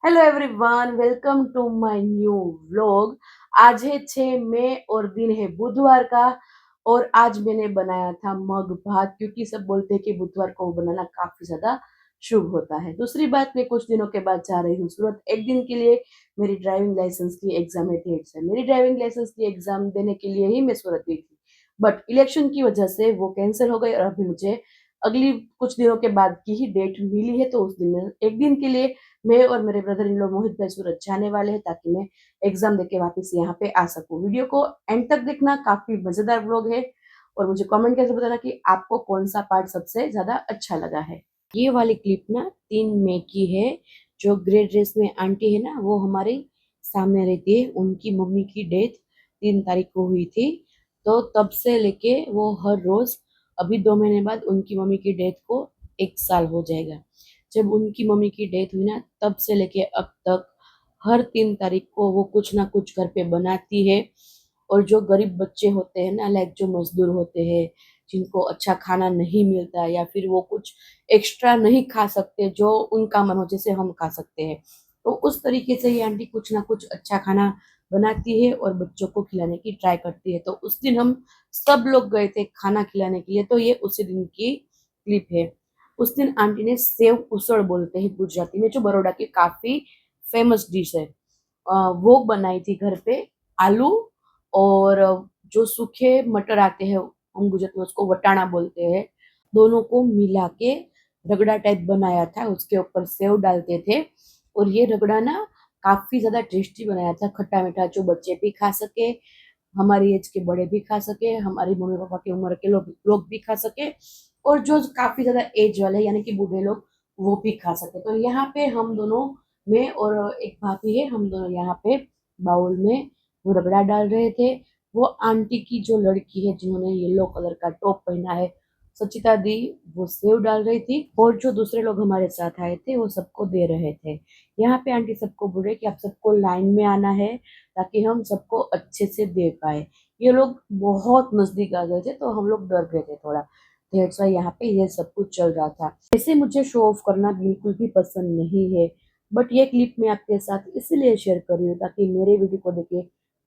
Hello everyone, welcome to my new vlog. आज है 6 मई और दिन है बुधवार का। और आज मैंने बनाया था मग भात, क्योंकि सब बोलते हैं कि बुधवार को बनाना काफी ज्यादा शुभ होता है। दूसरी बात, मैं कुछ दिनों के बाद जा रही हूँ सूरत एक दिन के लिए। मेरी ड्राइविंग लाइसेंस की एग्जाम है, डेट से मेरी ड्राइविंग लाइसेंस की एग्जाम देने के लिए ही मैं सूरत गई थी। बट इलेक्शन की वजह से वो कैंसिल हो गई और अभी मुझे अगली कुछ दिनों के बाद की ही डेट मिली है। तो उस दिन एक दिन के लिए मैं और मेरे ब्रदर इन लॉ मोहित भाई सूरत जाने वाले हैं, ताकि मैं एग्जाम देके वापस यहाँ पे आ सकूं। वीडियो को एंड तक देखना, काफी मजेदार व्लॉग है। और मुझे कमेंट करके बताना कि आपको कौन सा पार्ट सबसे ज्यादा अच्छा लगा है। ये वाली क्लिप ना 3 मई की है। जो ग्रे ड्रेस में आंटी है ना, वो हमारे सामने रहती है। उनकी मम्मी की डेथ 3 तारीख को हुई थी। तो तब से लेके वो हर रोज, अभी 2 महीने बाद उनकी मम्मी की डेथ को 1 साल हो जाएगा। जब उनकी मम्मी की डेथ हुई ना, तब से लेके अब तक हर 3 तारीख को वो कुछ ना कुछ घर पे बनाती है। और जो गरीब बच्चे होते हैं ना, लाइक जो मजदूर होते हैं, जिनको अच्छा खाना नहीं मिलता या फिर वो कुछ एक्स्ट्रा नहीं खा सकते जो उनका मन हो, जैसे हम खा सकते हैं, तो उस तरीके से ये आंटी कुछ ना कुछ अच्छा खाना बनाती है और बच्चों को खिलाने की ट्राई करती है। तो उस दिन हम सब लोग गए थे खाना खिलाने के लिए, तो ये उसी दिन की क्लिप है। उस दिन आंटी ने सेव उसड़ बोलते हैं गुजराती में, जो बड़ौदा की काफी फेमस डिश है, वो बनाई थी घर पे। आलू और जो सूखे मटर आते हैं, हम गुजरात में उसको वटाणा बोलते हैं, दोनों को मिला के रगड़ा टाइप बनाया था। उसके ऊपर सेव डालते थे। और ये रगड़ा ना काफी ज्यादा टेस्टी बनाया था, खट्टा मीठा, जो बच्चे भी खा सके, हमारी एज के बड़े भी खा सके, हमारी मम्मी पापा की उम्र के लोग भी खा सके, और जो काफी ज्यादा एज वाले यानी कि बूढ़े लोग, वो भी खा सके। तो यहाँ पे हम दोनों, मैं और एक भाभी है, हम दोनों यहाँ पे बाउल में वो रगड़ा डाल रहे थे। वो आंटी की जो लड़की है, जिन्होंने येलो कलर का टॉप पहना है, सचिता दी, वो सेव डाल रही थी। और जो दूसरे लोग हमारे साथ आए थे, वो सबको दे रहे थे। यहाँ पे आंटी सबको बोल रहे कि आप सबको लाइन में आना है, ताकि हम सबको अच्छे से दे पाए। ये लोग बहुत नजदीक आ गए थे, तो हम लोग डर गए थे थोड़ा। दैट्स व्हाई यहाँ पे ये सब कुछ चल रहा था। वैसे मुझे शो ऑफ करना बिल्कुल भी पसंद नहीं है, बट ये क्लिप मैं आपके साथ इसलिए शेयर कर रही हूँ ताकि मेरे वीडियो को देखे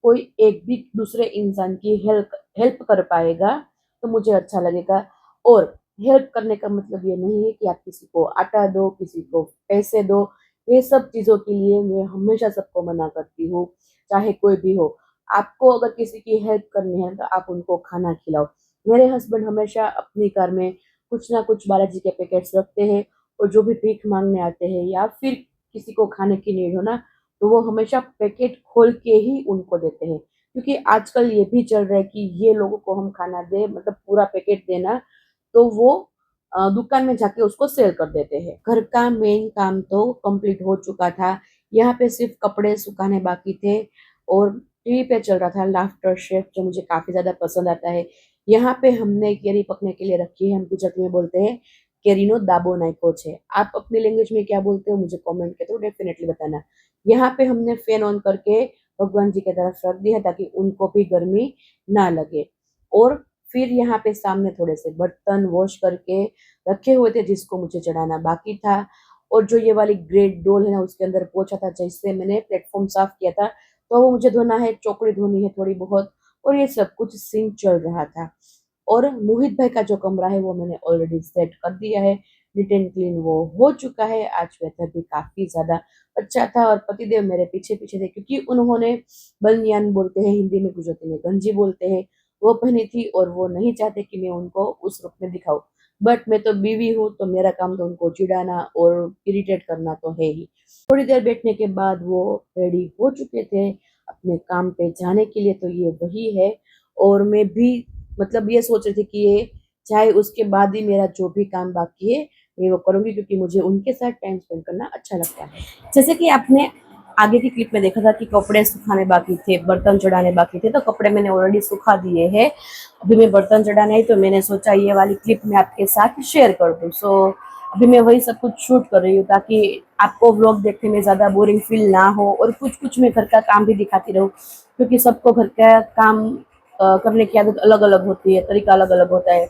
कोई एक भी दूसरे इंसान की हेल्प हेल्प कर पाएगा, तो मुझे अच्छा लगेगा। और हेल्प करने का मतलब ये नहीं है कि आप किसी को आटा दो, किसी को पैसे दो। ये सब चीजों के लिए मैं हमेशा सबको मना करती हूँ, चाहे कोई भी हो। आपको अगर किसी की हेल्प करनी है, तो आप उनको खाना खिलाओ। मेरे हस्बैंड हमेशा अपनी कार में कुछ ना कुछ बालाजी के पैकेट्स रखते हैं, और जो भी भीख मांगने आते हैं या फिर किसी को खाने की नीड हो ना, तो वो हमेशा पैकेट खोल के ही उनको देते हैं। क्योंकि आजकल ये भी चल रहा है कि ये लोगों को हम खाना दे, मतलब पूरा पैकेट देना, तो वो दुकान में जाके उसको सेल कर देते हैं। घर का मेन काम तो कंप्लीट हो चुका था। यहाँ पे सिर्फ कपड़े सुखाने बाकी थे। और टीवी पे चल रहा था लाफ्टर शेफ, जो मुझे काफी ज्यादा पसंद आता है। यहाँ पे हमने केरी पकने के लिए रखी है, हम गुजराती में बोलते हैं केरीनो दाबो नाइको छे। आप अपनी लैंग्वेज में क्या बोलते हो, मुझे कमेंट के थ्रू डेफिनेटली बताना। यहाँ पे हमने फैन ऑन करके भगवान जी की तरफ रख दिया, ताकि उनको भी गर्मी ना लगे। और फिर यहाँ पे सामने थोड़े से बर्तन वॉश करके रखे हुए थे, जिसको मुझे चढ़ाना बाकी था। और जो ये वाली ग्रेट डोल है ना, उसके अंदर पोछा था, जिससे मैंने प्लेटफॉर्म साफ किया था, तो वो मुझे धोना है, चौकड़ी धोनी है थोड़ी बहुत, और ये सब कुछ सीन चल रहा था। और मोहित भाई का जो कमरा है, वो मैंने ऑलरेडी सेट कर दिया है, नीट एंड क्लीन वो हो चुका है। आज वेदर भी काफी ज्यादा अच्छा था, और पतिदेव मेरे पीछे पीछे थे, क्योंकि उन्होंने बनियान बोलते हैं हिंदी में, गुजराती में गंजी बोलते हैं, वो पहनी थी। और वो नहीं चाहते कि मैं उनको उस रूप में दिखाऊं। बट मैं तो बीवी हूँ, तो मेरा काम तो उनको चिढ़ाना और इरिटेट करना तो है ही। थोड़ी देर बैठने के बाद वो रेडी हो चुके थे अपने काम पे जाने के लिए। तो ये वही है। और मैं भी, मतलब ये सोच रही थी कि ये चाहे उसके बाद ही मेरा जो भी काम बाकी है मैं वो करूंगी, क्योंकि मुझे उनके साथ टाइम स्पेंड करना अच्छा लगता है। जैसे कि आपने आगे की क्लिप में देखा था कि कपड़े सुखाने बाकी थे, बर्तन चढ़ाने बाकी थे, तो कपड़े मैंने ऑलरेडी सुखा दिए हैं। अभी मैं बर्तन चढ़ाने आई, तो मैंने सोचा ये वाली क्लिप मैं आपके साथ शेयर कर दूं। सो अभी मैं वही सब कुछ शूट कर रही हूँ, ताकि आपको व्लॉग देखने में ज़्यादा बोरिंग फील ना हो, और कुछ कुछ मैं घर का काम भी दिखाती रहूँ, क्योंकि सबको घर का काम करने की आदत अलग अलग होती है, तरीका अलग अलग होता है।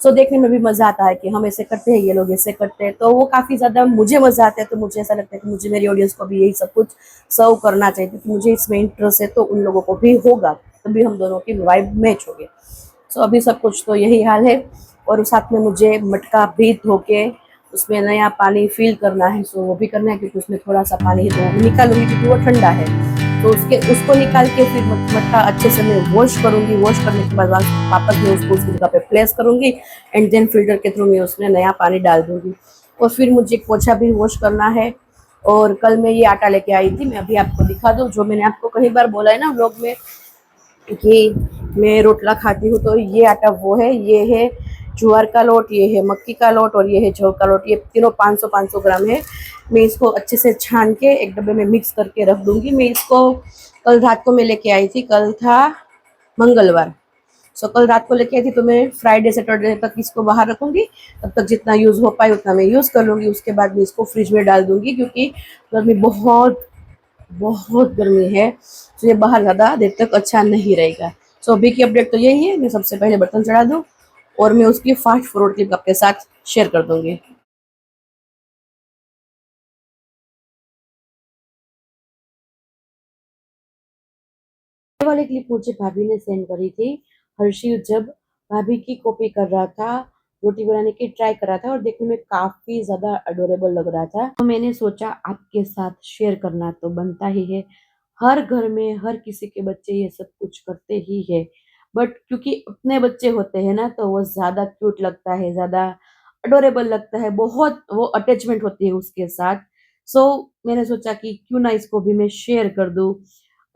सो देखने में भी मज़ा आता है कि हम ऐसे करते हैं, ये लोग ऐसे करते हैं, तो वो काफ़ी ज़्यादा मुझे मज़ा आता है। तो मुझे ऐसा लगता है कि मुझे मेरी ऑडियंस को भी यही सब कुछ सर्व करना चाहिए, क्योंकि मुझे इसमें इंटरेस्ट है, तो उन लोगों को भी होगा, तभी हम दोनों की वाइब मैच होगी। सो अभी सब कुछ तो यही हाल है। और साथ में मुझे मटका भी धो के उसमें नया पानी फिल करना है, सो वो भी करना है, क्योंकि उसमें थोड़ा सा पानी है तो निकालूंगी, क्योंकि वो ठंडा है। तो उसको निकाल के फिर मटका अच्छे से मैं वॉश करूंगी। वॉश करने के बाद वापस मैं उसको उसकी जगह पे प्लेस करूंगी, एंड देन फिल्टर के थ्रू मैं उसमें नया पानी डाल दूंगी। और फिर मुझे पोछा भी वॉश करना है। और कल मैं ये आटा लेके आई थी, मैं अभी आपको दिखा दूँ, जो मैंने आपको कई बार बोला है ना व्लॉग में कि मैं रोटला खाती हूँ। तो ये आटा वो है, ये है ज्वार का लोट, ये है मक्की का लोट, और ये है जौ का लोट। ये तीनों 500-500 ग्राम है। मैं इसको अच्छे से छान के एक डब्बे में मिक्स करके रख दूंगी। मैं इसको कल रात को मैं लेके आई थी, कल था मंगलवार। सो कल रात को लेके आई थी, तो मैं फ्राइडे सैटरडे तक इसको बाहर रखूंगी। तब तक जितना यूज़ हो पाए उतना मैं यूज़ कर लूँगी। उसके बाद मैं इसको फ्रिज में डाल दूँगी, क्योंकि गर्मी बहुत बहुत गर्मी है, तो ये बाहर ज़्यादा देर तक अच्छा नहीं रहेगा। सो अभी की अपडेट तो यही है, मैं सबसे पहले बर्तन चढ़ा दूँ और मैं उसकी फास्ट फॉरवर्ड क्लिप आपके साथ शेयर कर दूँगी। ये वाली क्लिप मुझे भाभी ने सेंड करी थी। हर्षिल जब भाभी की कॉपी कर रहा था, रोटी बनाने की ट्राई कर रहा था, और देखने में काफी ज्यादा अडोरेबल लग रहा था, तो मैंने सोचा आपके साथ शेयर करना तो बनता ही है। हर घर में हर किसी के बच्चे ये सब कुछ करते ही है, बट क्योंकि अपने बच्चे होते हैं ना, तो वो ज्यादा क्यूट लगता है, ज्यादा अडोरेबल लगता है, बहुत वो अटैचमेंट होती है उसके साथ। सो मैंने सोचा कि क्यों ना इसको भी मैं शेयर कर दूं।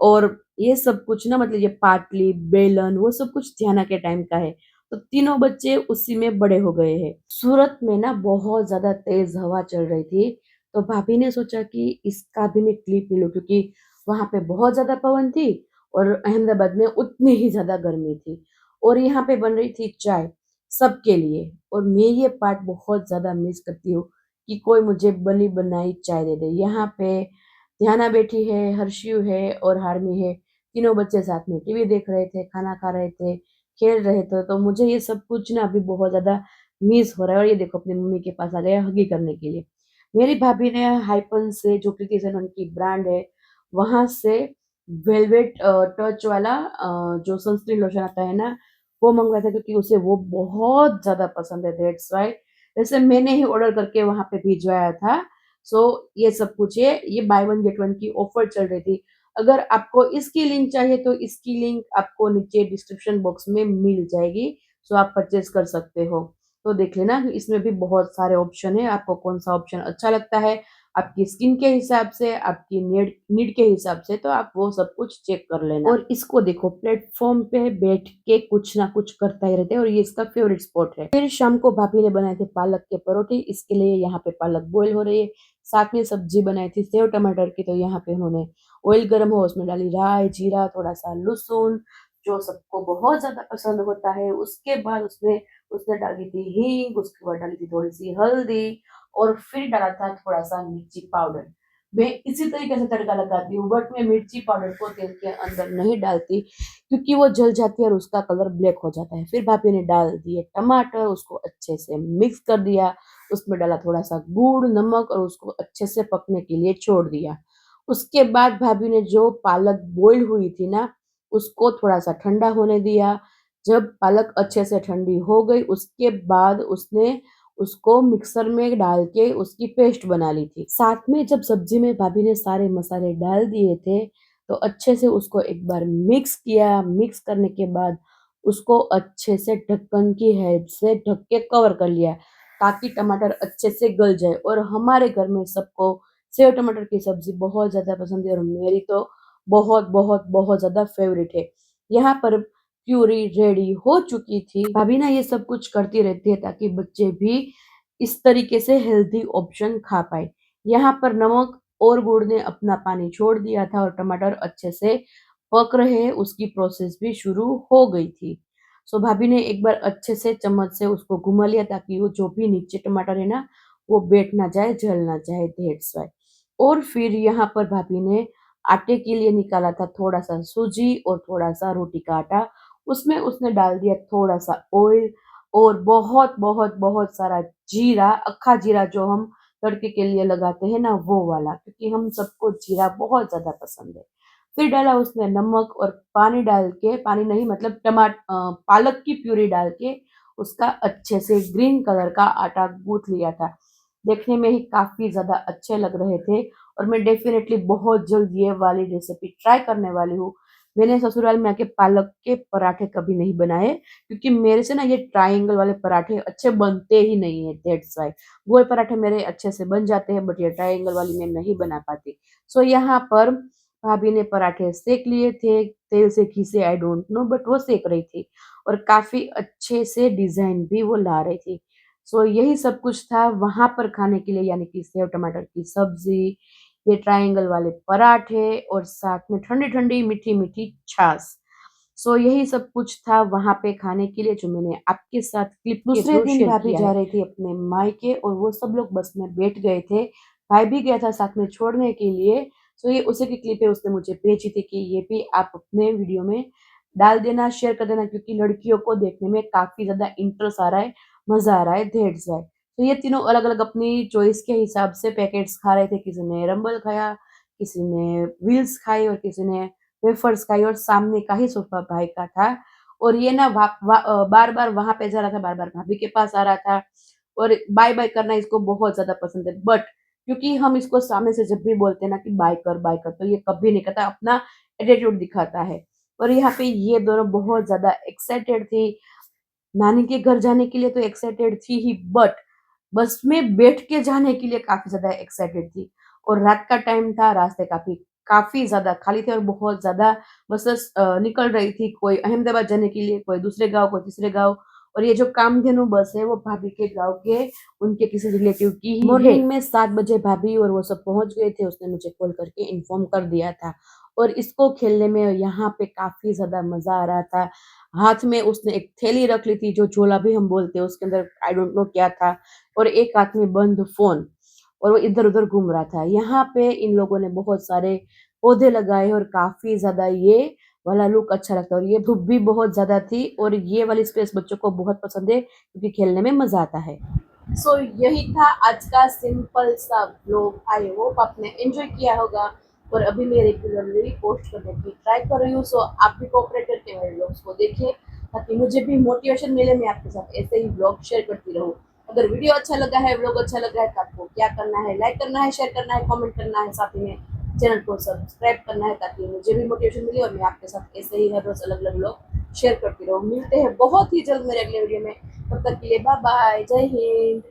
और ये सब कुछ ना, मतलब ये पाटली बेलन वो सब कुछ ध्याना के टाइम का है। तो तीनों बच्चे उसी में बड़े हो गए हैं। सूरत में ना बहुत ज्यादा तेज हवा चल रही थी, तो भाभी ने सोचा कि इसका भी मैं क्लिप ले लूं, क्योंकि वहां पे बहुत ज्यादा पवन थी और अहमदाबाद में उतनी ही ज्यादा गर्मी थी। और यहाँ पे बन रही थी चाय सबके लिए, और मैं ये पार्ट बहुत ज्यादा मिस करती हूँ कि कोई मुझे बनी बनाई चाय दे दे। यहाँ पे ध्याना बैठी है, हर्षियू है और हार्मी है। तीनों बच्चे साथ में टीवी देख रहे थे, खाना खा रहे थे, खेल रहे थे। तो मुझे ये सब कुछ ना अभी बहुत ज्यादा मिस हो रहा है। और ये देखो अपनी मम्मी के पास आ गया हगी करने के लिए। मेरी भाभी ने हाइपन से, जो कृति सेनन की ब्रांड है, वहां से वेलवेट टच वाला जो सनस्क्रीन लोशन आता है ना, वो मंगवाया था, क्योंकि उसे वो बहुत ज्यादा पसंद है। दैट्स वाई वैसे मैंने ही ऑर्डर करके वहां पे भिजवाया था। सो ये सब कुछ है, ये बाय वन गेट वन की ऑफर चल रही थी। अगर आपको इसकी लिंक चाहिए तो इसकी लिंक आपको नीचे डिस्क्रिप्शन बॉक्स में मिल जाएगी। सो आप परचेज कर सकते हो। तो देख लेना, इसमें भी बहुत सारे ऑप्शन है, आपको कौन सा ऑप्शन अच्छा लगता है, आपकी स्किन के हिसाब से, आपकी नीड के हिसाब से, तो आप वो सब कुछ चेक कर लेना। और इसको देखो, प्लेटफॉर्म पे बैठ के कुछ ना कुछ करता ही रहता है, और ये इसका फेवरेट स्पॉट है। फिर शाम को भाभी ने बनाए थे पालक के परोठे, इसके लिए यहाँ पे पालक बॉईल हो रही है। साथ में सब्जी बनाई थी सेव टमाटर की, तो यहाँ पे उन्होंने ऑयल गर्म हो उसमें डाली राई जीरा थोड़ा सा लहसुन, जो सबको बहुत ज्यादा पसंद होता है। उसके बाद उसमें उसने डाली थी हींग, उसके बाद डाली थी थोड़ी सी हल्दी, और फिर डाला था थोड़ा सा मिर्ची पाउडर। मैं इसी तरीके से तड़का लगाती हूँ, बट मैं मिर्ची पाउडर को तेल के अंदर नहीं डालती, क्योंकि वो जल जाती है और उसका कलर ब्लैक हो जाता है। फिर भाभी ने डाल दिए टमाटर, उसको अच्छे से मिक्स कर दिया, उसमें डाला थोड़ा सा गुड़ नमक, और उसको अच्छे से पकने के लिए छोड़ दिया। उसके बाद भाभी ने जो पालक बॉईल हुई थी ना, उसको थोड़ा सा ठंडा होने दिया। जब पालक अच्छे से ठंडी हो गई, उसके बाद उसने उसको मिक्सर में डाल के उसकी पेस्ट बना ली थी। साथ में जब सब्जी में भाभी ने सारे मसाले डाल दिए थे, तो अच्छे से उसको एक बार मिक्स किया। मिक्स करने के बाद उसको अच्छे से ढक्कन की हेल्प से ढक के कवर कर लिया, ताकि टमाटर अच्छे से गल जाए। और हमारे घर में सबको सेव टमाटर की सब्जी बहुत ज्यादा पसंद है, और मेरी तो बहुत बहुत बहुत ज्यादा फेवरेट है। यहाँ पर प्यूरी रेडी हो चुकी थी। भाभी ना ये सब कुछ करती रहती है, ताकि बच्चे भी इस तरीके से हेल्दी ऑप्शन खा पाए। यहाँ पर नमक और गुड़ ने अपना पानी छोड़ दिया था, और टमाटर अच्छे से पक रहे हैं, उसकी प्रोसेस भी शुरू हो गई थी। सो भाभी ने एक बार अच्छे से चम्मच से उसको घुमा लिया, ताकि वो जो भी नीचे टमाटर है ना, वो बैठ ना जाए, जल ना जाए। That's why. और फिर यहाँ पर भाभी ने आटे के लिए निकाला था थोड़ा सा सूजी और थोड़ा सा रोटी का आटा। उसमें उसने डाल दिया थोड़ा सा ऑयल, और बहुत बहुत बहुत सारा जीरा, अक्खा जीरा जो हम तड़के के लिए लगाते हैं ना वो वाला, क्योंकि हम सबको जीरा बहुत ज़्यादा पसंद है। फिर डाला उसमें नमक और पानी डाल के, पानी नहीं मतलब पालक की प्यूरी डाल के उसका अच्छे से ग्रीन कलर का आटा गूँथ लिया था। देखने में ही काफ़ी ज़्यादा अच्छे लग रहे थे और मैं डेफ़िनेटली बहुत जल्द ये वाली रेसिपी ट्राई करने वाली हूँ। मैंने ससुराल में आके पालक के पराठे कभी नहीं बनाए, क्योंकि मेरे से ना ये ट्रायंगल वाले पराठे अच्छे बनते ही नहीं है, दैट्स व्हाई। गोल पराठे मेरे अच्छे से बन जाते हैं बट ये ट्रायंगल वाली मैं नहीं बना पाती। सो यहाँ पर भाभी ने पराठे सेक लिए थे, तेल से घी से आई डोंट नो, बट वो सेक रही थी और काफ़ी अच्छे से डिज़ाइन भी वो ला रही थी। सो यही सब कुछ था वहाँ पर खाने के लिए, यानी कि सेव टमाटर की सब्ज़ी, ये ट्रायंगल वाले पराठे और साथ में ठंडी-ठंडी, मीठी-मीठी छाछ। सो यही सब कुछ था वहाँ पे खाने के लिए, जो मैंने आपके साथ क्लिप के दूसरे थ्रू दिन शेयर भाभी किया जा है। रही थी अपने मायके और वो सब लोग बस में बैठ गए थे। भाई भी गया था साथ में छोड़ने के लिए। सो ये उसी की क्लिप है, उसने मुझे भेजी थी कि ये भी आप अपने वीडियो में डाल देना, शेयर कर देना, क्योंकि लड़कियों को देखने में काफ़ी ज़्यादा इंटरेस्ट आ रहा है, मज़ा आ रहा है, दैट्स व्हाई। तो ये तीनों अलग-अलग अपनी चॉइस के हिसाब से पैकेट्स खा रहे थे। किसी ने रंबल खाया, किसी ने व्हील्स खाई और किसी ने वेफर्स खाई और सामने का ही सोफ़ा भाई का था। और ये ना बार-बार वहाँ पे जा रहा था, बार-बार भाभी के पास आ रहा था और बाय-बाय करना इसको बहुत ज़्यादा पसंद है। बट क्योंकि हम इसको सामने से जब भी बोलते हैं ना कि बाय कर, तो ये कभी नहीं करता, अपना एटीट्यूड दिखाता है। और यहाँ पे ये दोनों बहुत ज़्यादा एक्साइटेड थी। नानी के घर जाने के लिए तो एक्साइटेड थी ही, बट बस में बैठ के जाने के लिए काफ़ी ज़्यादा एक्साइटेड थी। और रात का टाइम था, रास्ते काफ़ी काफ़ी ज़्यादा खाली थे और बहुत ज़्यादा बसेस निकल रही थी, कोई अहमदाबाद जाने के लिए, कोई दूसरे गाँव, कोई तीसरे गाँव। और ये जो कामधेनु बस है वो भाभी के गाँव के उनके किसी रिलेटिव की ही है। मॉर्निंग में 7 बजे भाभी और वो सब पहुँच गए थे, उसने मुझे कॉल करके इन्फॉर्म कर दिया था। और इसको खेलने में यहाँ पे काफ़ी ज़्यादा मज़ा आ रहा था। हाथ में उसने एक थैली रख ली थी, जो झोला भी हम बोलते हैं, उसके अंदर आई डोंट नो क्या था, और एक हाथ में बंद फ़ोन, और वो इधर-उधर घूम रहा था। यहाँ पे इन लोगों ने बहुत सारे पौधे लगाए और काफ़ी ज़्यादा ये वाला लुक अच्छा लगता है, और ये धूप भी बहुत ज़्यादा थी और ये वाली स्पेस बच्चों को बहुत पसंद है क्योंकि खेलने में मज़ा आता है। सो यही था आज का सिंपल सा व्लॉग। आई होप आपने एंजॉय किया होगा और अभी मैं रेगुलरली पोस्ट करने की ट्राई कर रही हूँ। सो आप भी कोऑपरेट करके मेरे व्लॉग्स को देखिए, ताकि मुझे भी मोटिवेशन मिले, मैं आपके साथ ऐसे ही व्लॉग शेयर करती रहूँ। अगर वीडियो अच्छा लगा है, व्लॉग अच्छा लगा है, तो आपको क्या करना है, लाइक करना है, शेयर करना है, कमेंट करना है, साथ ही में चैनल को सब्सक्राइब करना है, ताकि मुझे भी मोटिवेशन मिले और मैं आपके साथ ऐसे ही हर रोज अलग अलग व्लॉग शेयर करती रहूँ। मिलते हैं बहुत ही जल्द मेरे अगले वीडियो में, तब तक के लिए बाय बाय, जय हिंद।